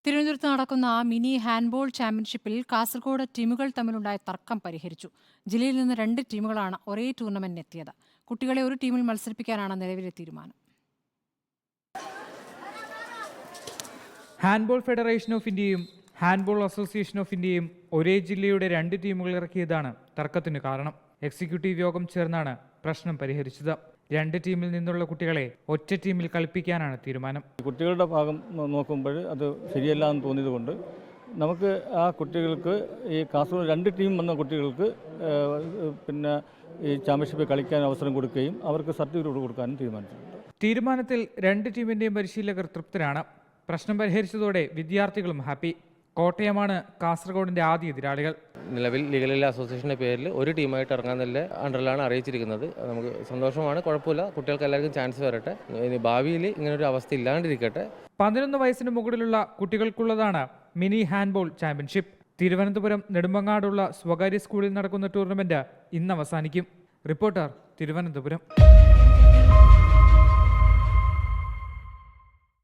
തിരുവനന്തപുരത്ത് നടക്കുന്ന mini handball ചാമ്പ്യൻഷിപ്പിൽ കാസർഗോഡ് ടീമുകൾ തമ്മിലുണ്ടായ തർക്കം പരിഹരിച്ചു. ജില്ലയിൽ നിന്ന് 2 ടീമുകളാണ് ഒരേ ടൂർണമെന്റിനെത്തിയത്. കുട്ടികളെ ഒരു ടീമിൽ മത്സരിപ്പിക്കാനാണ് നിലവിലെ തീരുമാനം. ഹാൻഡ്ബോൾ ഫെഡറേഷൻ ഓഫ് ഇന്ത്യയും ഹാൻഡ്ബോൾ അസോസിയേഷൻ ഓഫ് ഇന്ത്യയും ഒരേ ജില്ലയുടെ 2 ടീമുകൾ ഇറക്കിയതാണ് തർക്കത്തിന് കാരണം. എക്സിക്യൂട്ടീവ് യോഗം ചേർന്നാണ് പ്രശ്നം പരിഹരിച്ചത്. 2 ടീമിൽ നിന്നുള്ള കുട്ടികളെ ഒറ്റ ടീമിൽ കളിപ്പിക്കാനാണ് തീരുമാനം. കുട്ടികളുടെ ഭാഗം നോക്കുമ്പോൾ അത് ശരിയല്ല എന്ന് തോന്നിയതുകൊണ്ട് നമുക്ക് ആ കുട്ടികൾക്ക് ഈ കാസർഗോഡ് 2 ടീം വന്ന കുട്ടികൾക്ക് പിന്നെ ഈ ചാമ്പ്യൻഷിപ്പിൽ കളിക്കാൻ അവസരം കൊടുക്കുകയും അവർക്ക് സർട്ടിഫിക്കറ്റ് കൊടുക്കാനും തീരുമാനിച്ചിട്ടുണ്ട്. തീരുമാനത്തിൽ 2 ടീമിന്റെയും പരിശീലകർ തൃപ്തരാണ്. പ്രശ്നം പരിഹരിച്ചതോടെ വിദ്യാർത്ഥികളും ഹാപ്പി. കോട്ടയമാണ് കാസർഗോഡിന്റെ ആദ്യ എതിരാളികൾ. നിലവിൽ ലീഗൽ അസോസിയേഷൻ്റെ പേരിൽ ഒരു ടീമായിട്ട് ഇറങ്ങാനുള്ള അണ്ടറിലാണ് അറിയിച്ചിരിക്കുന്നത്. നമുക്ക് സന്തോഷമാണ്, കുഴപ്പമില്ല. കുട്ടികൾക്ക് എല്ലാവർക്കും ചാൻസ് വരട്ടെ. ഇനി ഭാവിയിൽ ഇങ്ങനൊരു അവസ്ഥ ഇല്ലാണ്ടിരിക്കട്ടെ. 11 വയസ്സിന് മുകളിലുള്ള കുട്ടികൾക്കുള്ളതാണ് മിനി ഹാൻഡ്ബോൾ ചാമ്പ്യൻഷിപ്പ്. തിരുവനന്തപുരം നെടുമ്പങ്ങാടുള്ള സ്വകാര്യ സ്കൂളിൽ നടക്കുന്ന ടൂർണമെന്റ് ഇന്ന് അവസാനിക്കും. റിപ്പോർട്ടർ, തിരുവനന്തപുരം.